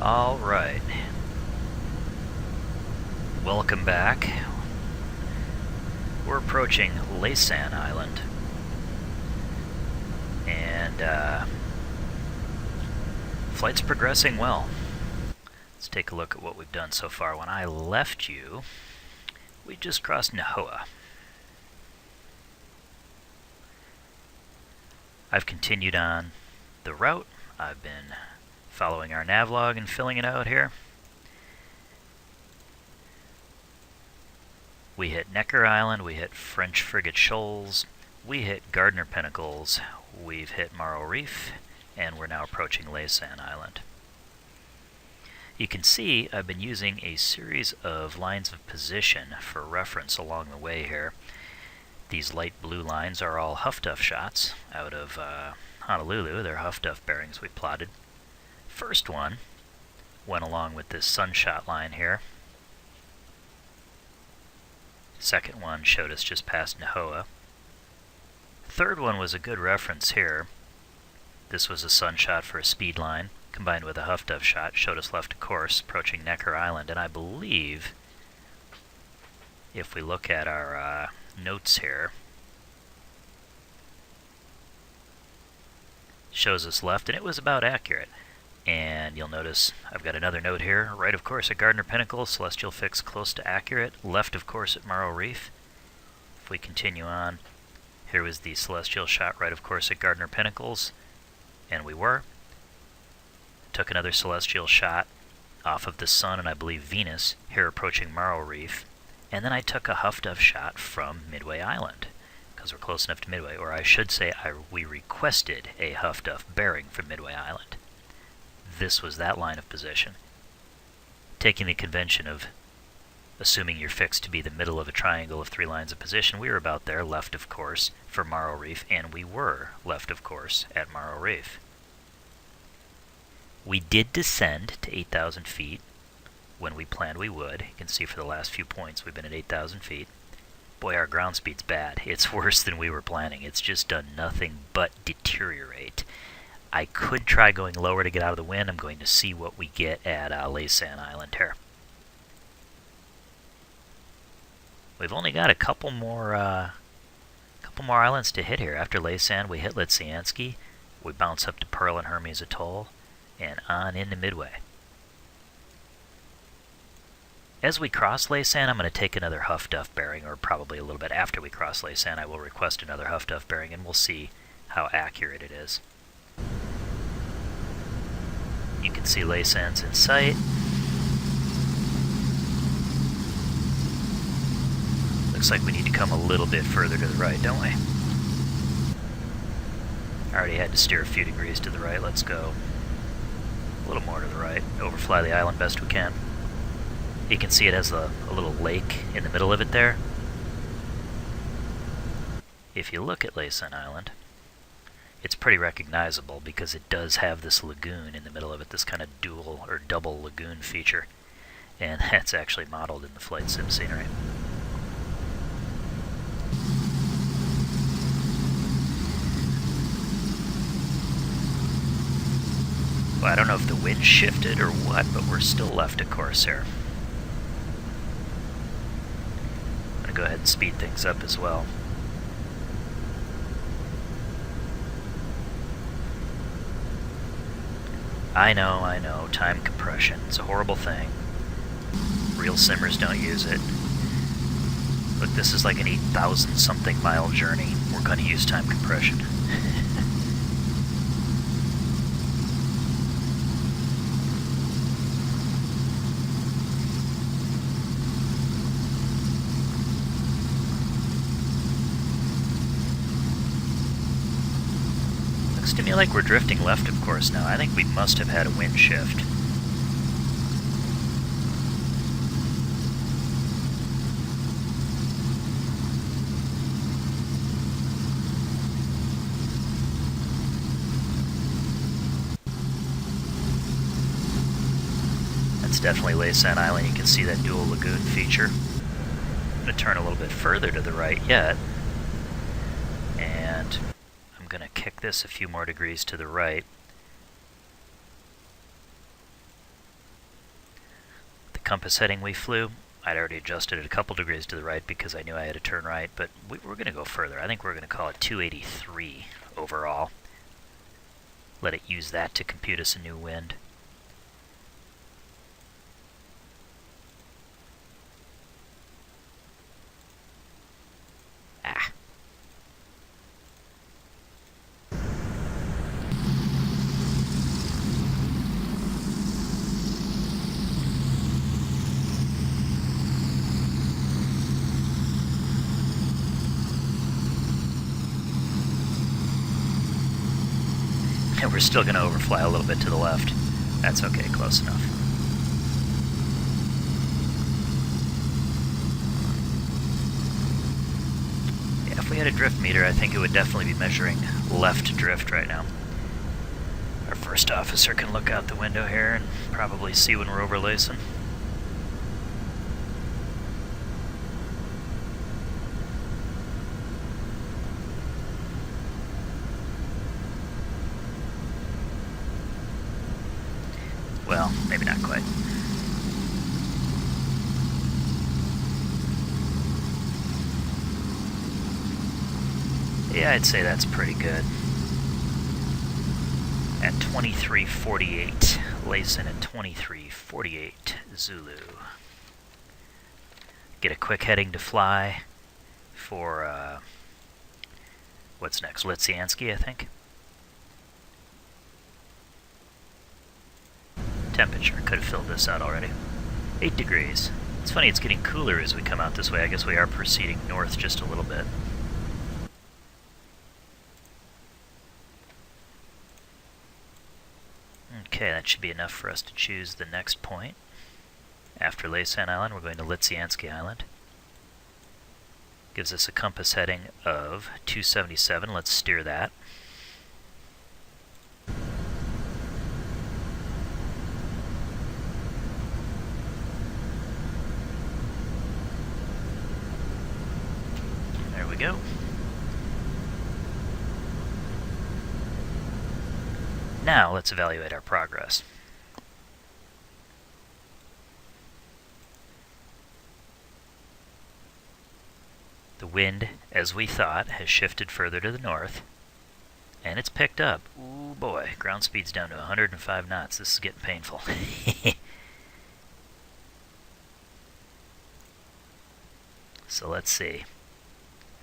All right. Welcome back. We're approaching Laysan Island. And flight's progressing well. Let's take a look at what we've done so far. When I left you, we just crossed Nahoa. I've continued on the route. I've been following our navlog and filling it out here. We hit Necker Island, we hit French Frigate Shoals, we hit Gardner Pinnacles, we've hit Morrow Reef, and we're now approaching Laysan Island. You can see I've been using a series of lines of position for reference along the way here. These light blue lines are all HfDf shots out of Honolulu. They're HfDf bearings we plotted. First one went along with this sunshot line here. Second one showed us just past Nahoa. Third one was a good reference here. This was a sunshot for a speed line combined with a HfDf shot, showed us left of course approaching Necker Island, and I believe if we look at our notes here, shows us left, and it was about accurate. And you'll notice I've got another note here. Right of course at Gardner Pinnacle, celestial fix close to accurate. Left of course at Morrow Reef. If we continue on, here was the celestial shot right of course at Gardner Pinnacles, and we were. Took another celestial shot off of the Sun and I believe Venus, here approaching Morrow Reef. And then I took a HfDf shot from Midway Island, because we're close enough to Midway, or I should say we requested a HfDf bearing from Midway Island. This was that line of position. Taking the convention of assuming you're fixed to be the middle of a triangle of three lines of position, we were about there, left of course, for Morrow Reef, and we were left of course at Morrow Reef. We did descend to 8,000 feet when we planned we would. You can see for the last few points we've been at 8,000 feet. Boy, our ground speed's bad. It's worse than we were planning. It's just done nothing but deteriorate. I could try going lower to get out of the wind. I'm going to see what we get at Laysan Island here. We've only got a couple more islands to hit here. After Laysan, we hit Litsiansky. We bounce up to Pearl and Hermes Atoll, and on into Midway. As we cross Laysan, I'm going to take another HfDf bearing, or probably a little bit after we cross Laysan, I will request another HfDf bearing, and we'll see how accurate it is. You can see Laysan's in sight. Looks like we need to come a little bit further to the right, don't we? I already had to steer a few degrees to the right. Let's go a little more to the right. Overfly the island best we can. You can see it has a little lake in the middle of it there. If you look at Laysan Island, it's pretty recognizable because it does have this lagoon in the middle of it, this kind of dual or double lagoon feature. And that's actually modeled in the flight sim scenery. Well, I don't know if the wind shifted or what, but we're still left of course here. I'm going to go ahead and speed things up as well. I know, time compression. It's a horrible thing. Real simmers don't use it. Look, this is like an 8,000 something mile journey. We're going to use time compression. Looks to me like we're drifting left of course now. I think we must have had a wind shift. That's definitely Laysan Island. You can see that dual lagoon feature. I'm going to turn a little bit further to the right yet. And I'm going to kick this a few more degrees to the right. compass heading we flew, I'd already adjusted it a couple degrees to the right because I knew I had to turn right, but we're going to go further. I think we're going to call it 283 overall. Let it use that to compute us a new wind. And we're still going to overfly a little bit to the left. That's okay, close enough. Yeah, if we had a drift meter, I think it would definitely be measuring left drift right now. Our first officer can look out the window here and probably see when we're over Laysan. Well, maybe not quite. Yeah, I'd say that's pretty good. At 23:48, Laysan at 23:48, Zulu. Get a quick heading to fly for, what's next? Litsiansky, I think? Temperature, could have filled this out already. 8 degrees. It's funny, it's getting cooler as we come out this way. I guess we are proceeding north just a little bit. Okay, that should be enough for us to choose the next point. After Laysan Island, we're going to Litsiansky Island. Gives us a compass heading of 277. Let's steer that. There we go. Now let's evaluate our progress. The wind, as we thought, has shifted further to the north, and it's picked up. Ooh boy, ground speed's down to 105 knots. This is getting painful. So let's see.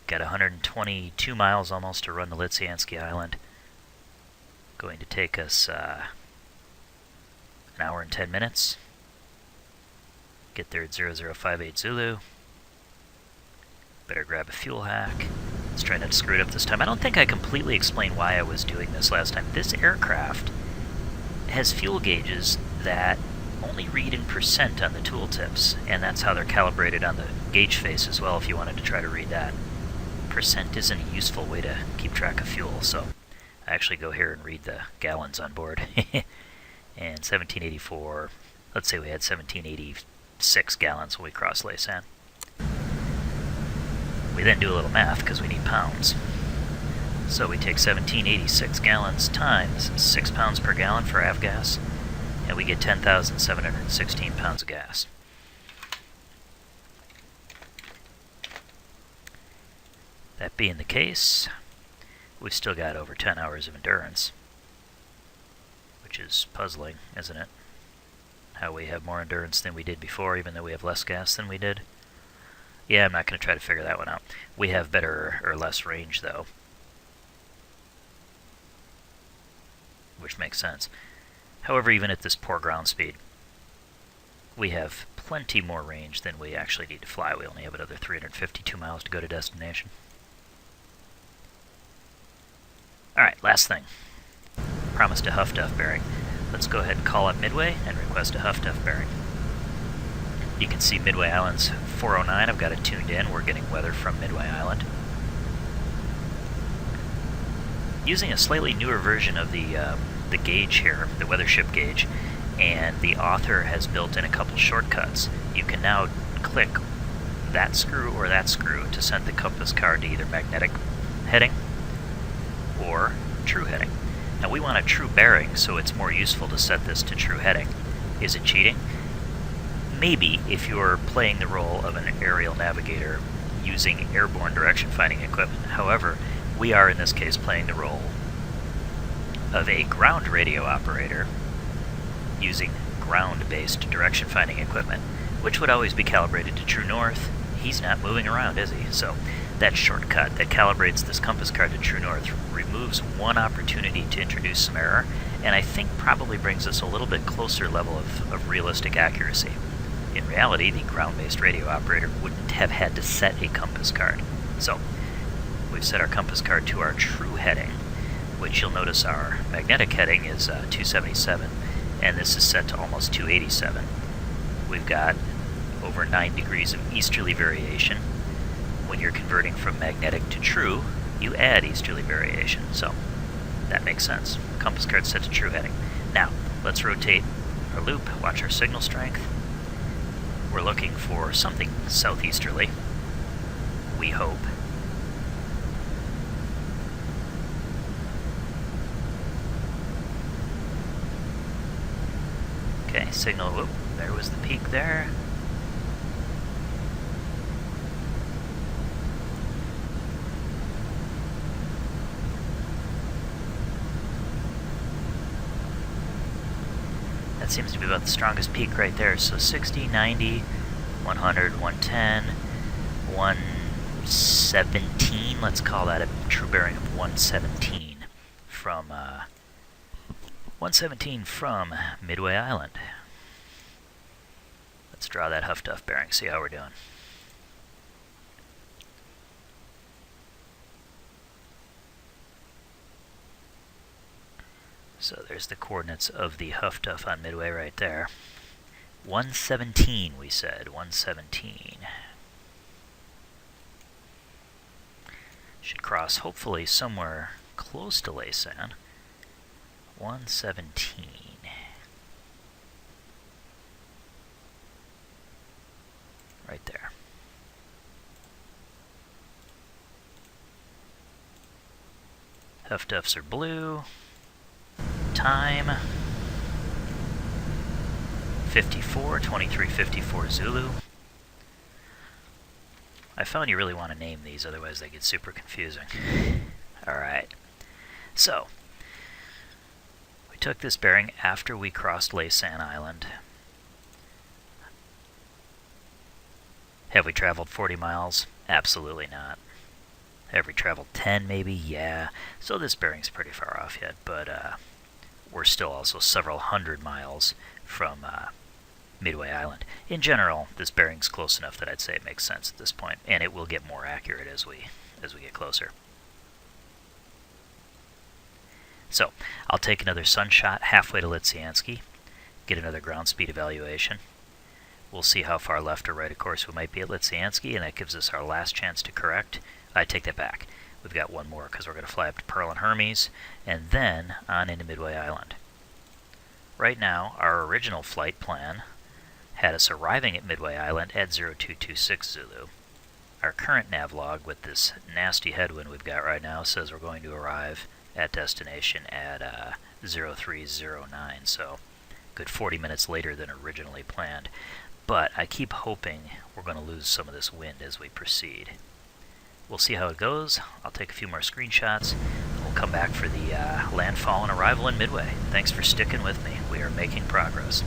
Got 122 miles almost to run to Litsiansky Island. Going to take us an hour and 10 minutes. Get there at 0058 Zulu. Better grab a fuel hack. Let's try not to screw it up this time. I don't think I completely explained why I was doing this last time. This aircraft has fuel gauges that only read in percent on the tooltips, and that's how they're calibrated on the gauge face as well if you wanted to try to read that. Percent isn't a useful way to keep track of fuel, so I actually go here and read the gallons on board. And 1784, let's say we had 1786 gallons when we cross Laysan. We then do a little math because we need pounds. So we take 1786 gallons times 6 pounds per gallon for avgas, and we get 10,716 pounds of gas. That being the case, we've still got over 10 hours of endurance, which is puzzling, isn't it? How we have more endurance than we did before, even though we have less gas than we did. Yeah, I'm not going to try to figure that one out. We have better or less range, though, which makes sense. However, even at this poor ground speed, we have plenty more range than we actually need to fly. We only have another 352 miles to go to destination. Alright, last thing. Promised a HfDf bearing. Let's go ahead and call up Midway and request a HfDf bearing. You can see Midway Island's 409. I've got it tuned in. We're getting weather from Midway Island. Using a slightly newer version of the gauge here, the weathership gauge, and the author has built in a couple shortcuts. You can now click that screw or that screw to set the compass card to either magnetic heading or true heading. Now we want a true bearing, so it's more useful to set this to true heading. Is it cheating? maybe if you're playing the role of an aerial navigator using airborne direction finding equipment. However, we are in this case playing the role of a ground radio operator using ground-based direction finding equipment, which would always be calibrated to true north. He's not moving around, is he? So that shortcut that calibrates this compass card to true north removes one opportunity to introduce some error, and I think probably brings us a little bit closer level of realistic accuracy. In reality, the ground-based radio operator wouldn't have had to set a compass card. So we've set our compass card to our true heading, which you'll notice our magnetic heading is 277, and this is set to almost 287. We've got over 9 degrees of easterly variation. When you're converting from magnetic to true, you add easterly variation, so that makes sense. Compass card set to true heading. Now, let's rotate our loop, watch our signal strength. We're looking for something southeasterly, we hope. Okay, signal, whoop, there was the peak there. That seems to be about the strongest peak right there. So 60, 90, 100, 110, 117. Let's call that a true bearing of 117 from Midway Island. Let's draw that HfDf bearing, see how we're doing. So there's the coordinates of the HfDf on Midway right there. 117, we said. 117. Should cross, hopefully, somewhere close to Laysan. 117. Right there. HfDfs are blue. Time 54, 2354 Zulu. I found you really want to name these, otherwise they get super confusing. Alright, so we took this bearing after we crossed Laysan Island. Have we traveled 40 miles? Absolutely not. Have we traveled 10 maybe? Yeah. So this bearing's pretty far off yet, but we're still also several hundred miles from Midway Island. In general, this bearing's close enough that I'd say it makes sense at this point, and it will get more accurate as we get closer. So, I'll take another sunshot halfway to Litsiansky, get another ground speed evaluation. We'll see how far left or right of course we might be at Litsiansky, and that gives us our last chance to correct. I take that back. We've got one more because we're going to fly up to Pearl and Hermes, and then on into Midway Island. Right now, our original flight plan had us arriving at Midway Island at 0226 Zulu. Our current navlog with this nasty headwind we've got right now says we're going to arrive at destination at 0309, so good 40 minutes later than originally planned. But I keep hoping we're going to lose some of this wind as we proceed. We'll see how it goes. I'll take a few more screenshots. We'll come back for the landfall and arrival in Midway. Thanks for sticking with me. We are making progress.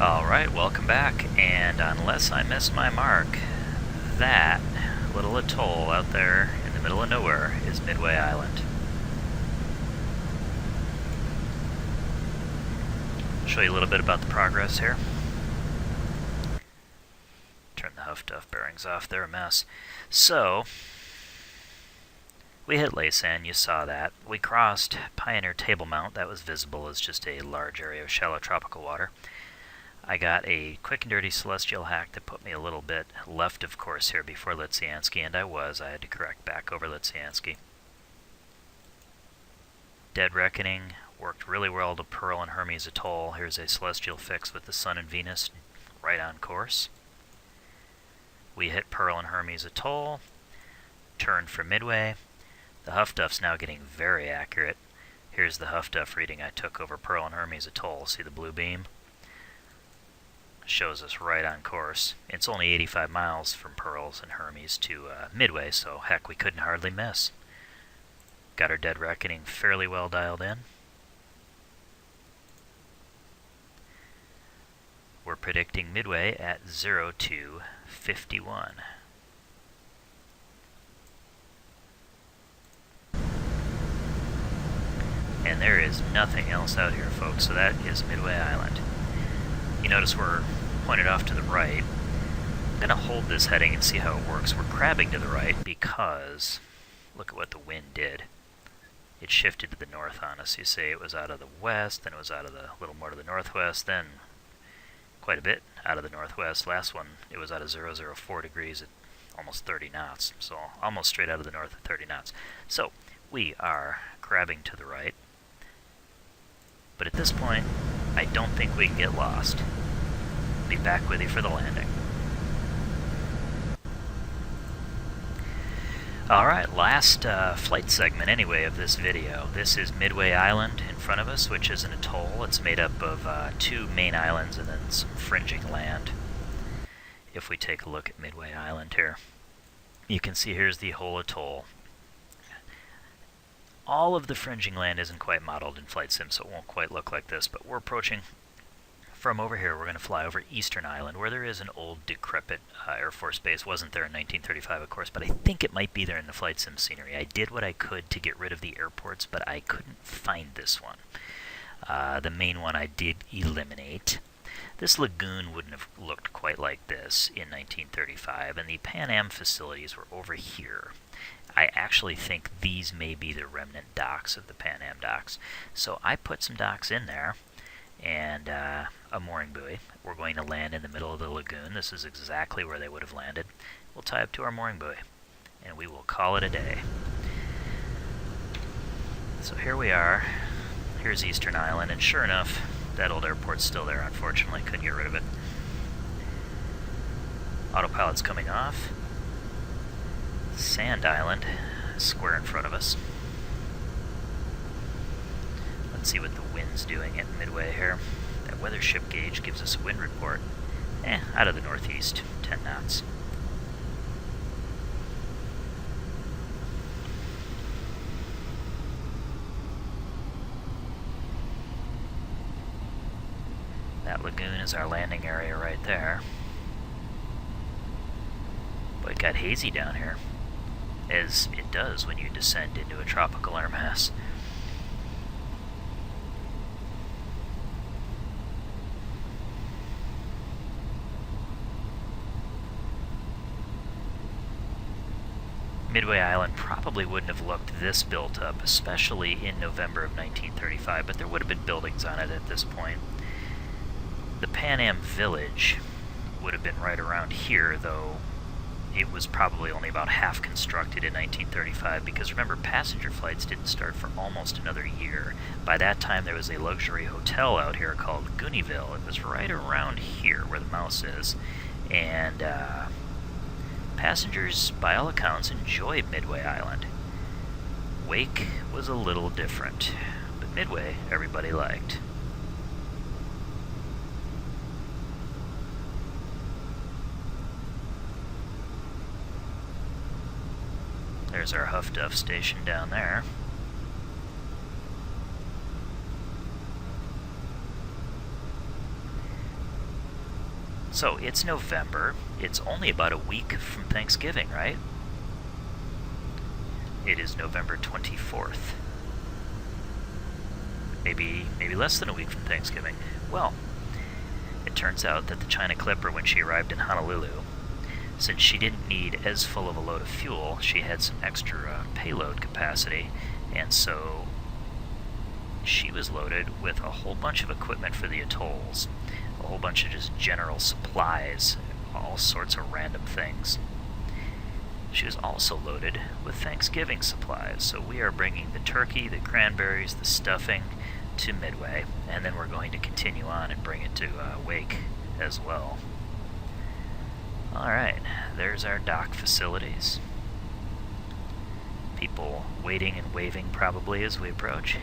Alright, welcome back, and unless I missed my mark, that little atoll out there in the middle of nowhere is Midway Island. I'll show you a little bit about the progress here. Turn the HfDf bearings off, they're a mess. So, we hit Laysan, you saw that. We crossed Pioneer Table Mount, that was visible as just a large area of shallow tropical water. I got a quick and dirty celestial hack that put me a little bit left of course here before Litsiansky, and I had to correct back over Litsiansky. Dead Reckoning worked really well to Pearl and Hermes Atoll. Here's a celestial fix with the Sun and Venus right on course. We hit Pearl and Hermes Atoll, turned for Midway. The HfDf's now getting very accurate. Here's the HfDf reading I took over Pearl and Hermes Atoll. See the blue beam? Shows us right on course. It's only 85 miles from Pearls and Hermes to Midway, so heck, we couldn't hardly miss. Got our Dead Reckoning fairly well dialed in. We're predicting Midway at 0251. And there is nothing else out here, folks, so that is Midway Island. You notice we're pointed off to the right. I'm going to hold this heading and see how it works. We're crabbing to the right because, look at what the wind did. It shifted to the north on us. You see it was out of the west, then it was out of the little more to the northwest, then quite a bit out of the northwest. Last one, it was out of 004 degrees at almost 30 knots, so almost straight out of the north at 30 knots. So, we are crabbing to the right. But at this point, I don't think we can get lost. Be back with you for the landing. Alright, last flight segment anyway of this video. This is Midway Island in front of us, which is an atoll. It's made up of two main islands and then some fringing land. If we take a look at Midway Island here, you can see here's the whole atoll. All of the fringing land isn't quite modeled in Flight Sim, so it won't quite look like this, but we're approaching from over here. We're going to fly over Eastern Island, where there is an old, decrepit Air Force base. Wasn't there in 1935, of course, but I think it might be there in the Flight Sim scenery. I did what I could to get rid of the airports, but I couldn't find this one. The main one I did eliminate. This lagoon wouldn't have looked quite like this in 1935, and the Pan Am facilities were over here. I actually think these may be the remnant docks of the Pan Am docks. So I put some docks in there and a mooring buoy. We're going to land in the middle of the lagoon. This is exactly where they would have landed. We'll tie up to our mooring buoy and we will call it a day. So here we are. Here's Eastern Island, and sure enough, that old airport's still there, unfortunately. Couldn't get rid of it. Autopilot's coming off. Sand Island, square in front of us. Let's see what the wind's doing at Midway here. That weathership gauge gives us a wind report. Out of the northeast, 10 knots. That lagoon is our landing area right there. Boy, it got hazy down here, as it does when you descend into a tropical air mass. Midway Island probably wouldn't have looked this built up, especially in November of 1935, but there would have been buildings on it at this point. The Pan Am Village would have been right around here, though it was probably only about half constructed in 1935, because remember, passenger flights didn't start for almost another year. By that time, there was a luxury hotel out here called Goonyville. It was right around here where the mouse is, and passengers, by all accounts, enjoyed Midway Island. Wake was a little different, but Midway everybody liked. There's our HfDf station down there. So it's November. It's only about a week from Thanksgiving, right? It is November 24th. Maybe less than a week from Thanksgiving. Well, it turns out that the China Clipper, when she arrived in Honolulu, since she didn't need as full of a load of fuel, she had some extra payload capacity, and so she was loaded with a whole bunch of equipment for the atolls, a whole bunch of just general supplies, all sorts of random things. She was also loaded with Thanksgiving supplies, so we are bringing the turkey, the cranberries, the stuffing to Midway, and then we're going to continue on and bring it to Wake as well. Alright, there's our dock facilities. People waiting and waving probably as we approach.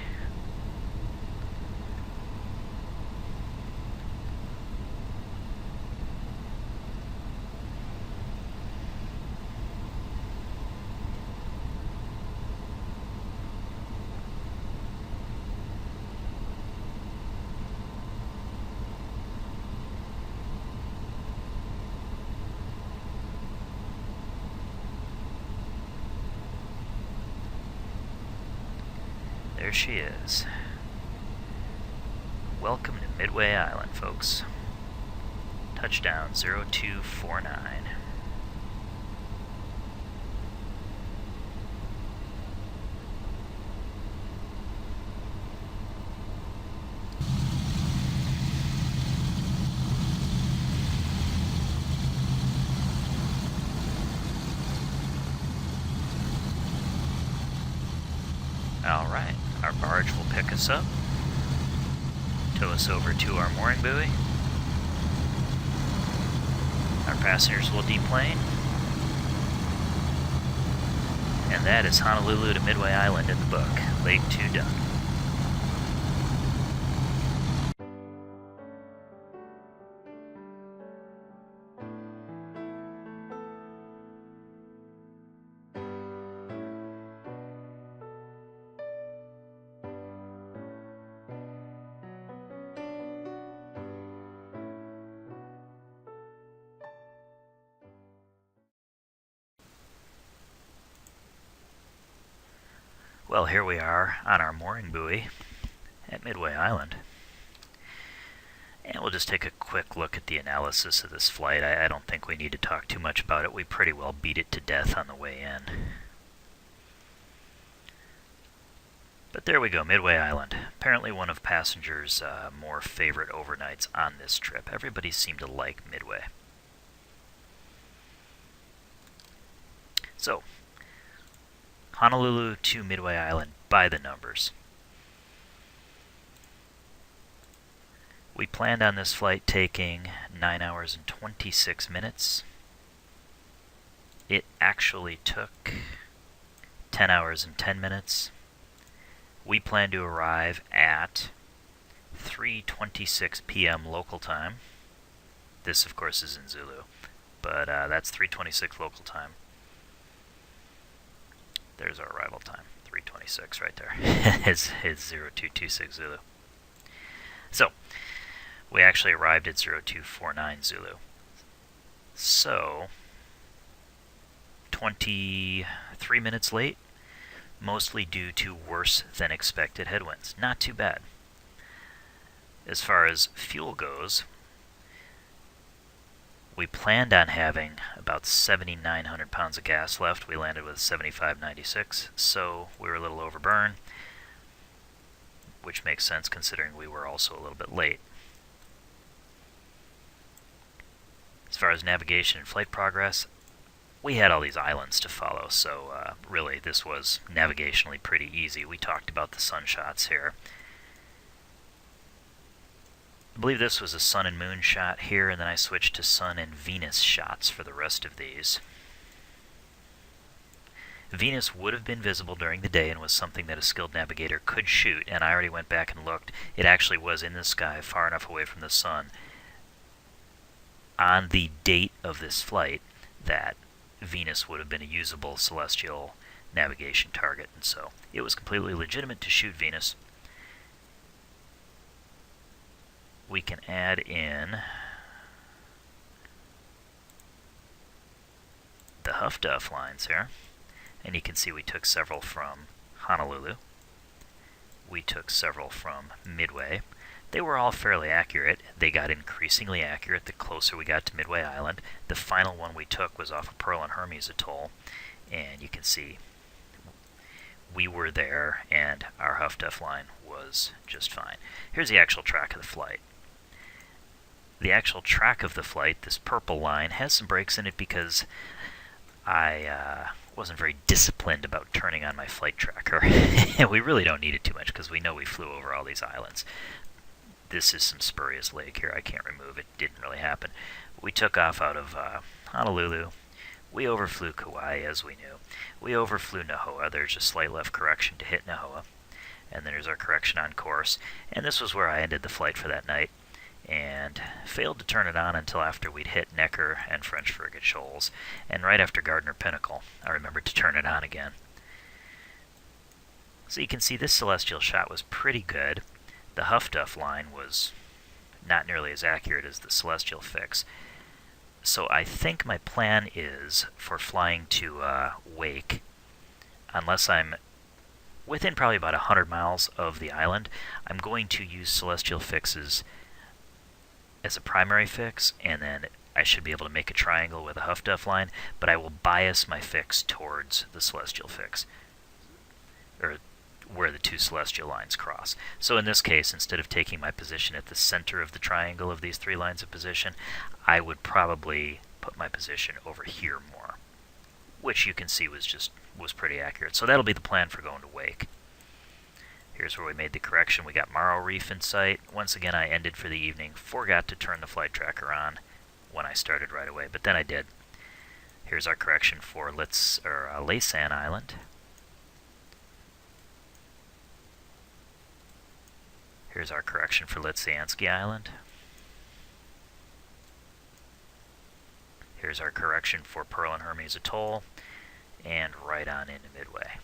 There she is. Welcome to Midway Island, folks. Touchdown 0249. Alright, our barge will pick us up, tow us over to our mooring buoy. Our passengers will deplane. And that is Honolulu to Midway Island in the book. Leg 2 done. Well, here we are on our mooring buoy at Midway Island. And we'll just take a quick look at the analysis of this flight. I don't think we need to talk too much about it. We pretty well beat it to death on the way in. But there we go, Midway Island. Apparently one of passengers' more favorite overnights on this trip. Everybody seemed to like Midway. So, Honolulu to Midway Island by the numbers. We planned on this flight taking 9 hours and 26 minutes. It actually took 10 hours and 10 minutes. We plan to arrive at 3:26 p.m. local time. This, of course, is in Zulu, but that's 3:26 local time. There's our arrival time, 3:26 right there. it's 0226 Zulu. So, we actually arrived at 0249 Zulu. So, 23 minutes late, mostly due to worse than expected headwinds. Not too bad. As far as fuel goes, we planned on having about 7,900 pounds of gas left. We landed with 7,596, so we were a little overburn, which makes sense considering we were also a little bit late. As far as navigation and flight progress, we had all these islands to follow, so really this was navigationally pretty easy. We talked about the sunshots here. I believe this was a sun and moon shot here, and then I switched to sun and Venus shots for the rest of these. Venus would have been visible during the day and was something that a skilled navigator could shoot, and I already went back and looked. It actually was in the sky far enough away from the sun on the date of this flight that Venus would have been a usable celestial navigation target, and so it was completely legitimate to shoot Venus. We can add in the HfDf lines here, and you can see we took several from Honolulu. We took several from Midway. They were all fairly accurate. They got increasingly accurate the closer we got to Midway Island. The final one we took was off of Pearl and Hermes Atoll, and you can see we were there, and our HfDf line was just fine. Here's the actual track of the flight. The actual track of the flight, this purple line, has some breaks in it because I wasn't very disciplined about turning on my flight tracker. And we really don't need it too much because we know we flew over all these islands. This is some spurious leg here. I can't remove it. Didn't really happen. We took off out of Honolulu. We overflew Kauai, as we knew. We overflew Nahoa. There's a slight left correction to hit Nahoa. And then there's our correction on course. And this was where I ended the flight for that night, and failed to turn it on until after we'd hit Necker and French Frigate Shoals. And right after Gardner Pinnacle, I remembered to turn it on again. So you can see this celestial shot was pretty good. The HfDf line was not nearly as accurate as the celestial fix. So I think my plan is for flying to Wake, unless I'm within probably about 100 miles of the island, I'm going to use celestial fixes as a primary fix, and then I should be able to make a triangle with a HfDf line, but I will bias my fix towards the celestial fix, or where the two celestial lines cross. So in this case, instead of taking my position at the center of the triangle of these three lines of position, I would probably put my position over here more, which you can see was pretty accurate. So that'll be the plan for going to Wake. Here's where we made the correction. We got Morrow Reef in sight. Once again, I ended for the evening. Forgot to turn the flight tracker on when I started right away, but then I did. Here's our correction for Laysan Island. Here's our correction for Litsansky Island. Here's our correction for Pearl and Hermes Atoll, and right on into Midway.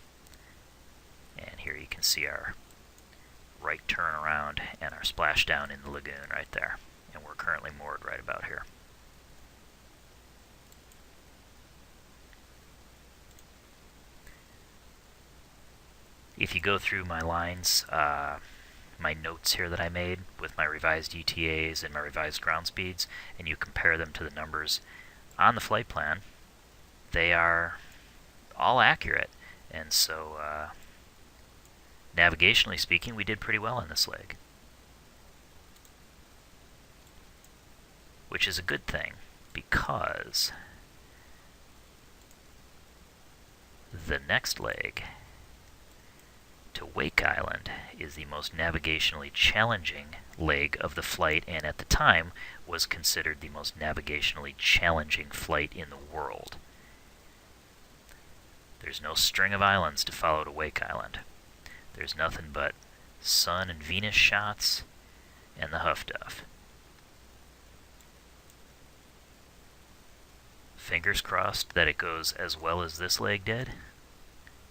And here you can see our right turn around and our splashdown in the lagoon right there. And we're currently moored right about here. If you go through my lines, my notes here that I made with my revised ETAs and my revised ground speeds, and you compare them to the numbers on the flight plan, they are all accurate. And so, navigationally speaking, we did pretty well in this leg, which is a good thing, because the next leg to Wake Island is the most navigationally challenging leg of the flight, and at the time was considered the most navigationally challenging flight in the world. There's no string of islands to follow to Wake Island. There's nothing but Sun and Venus shots and the HfDf. Fingers crossed that it goes as well as this leg did,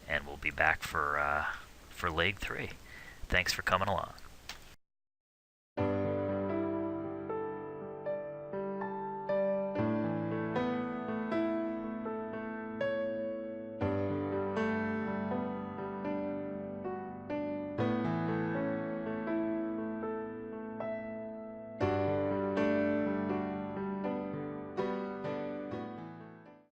and we'll be back for leg 3. Thanks for coming along.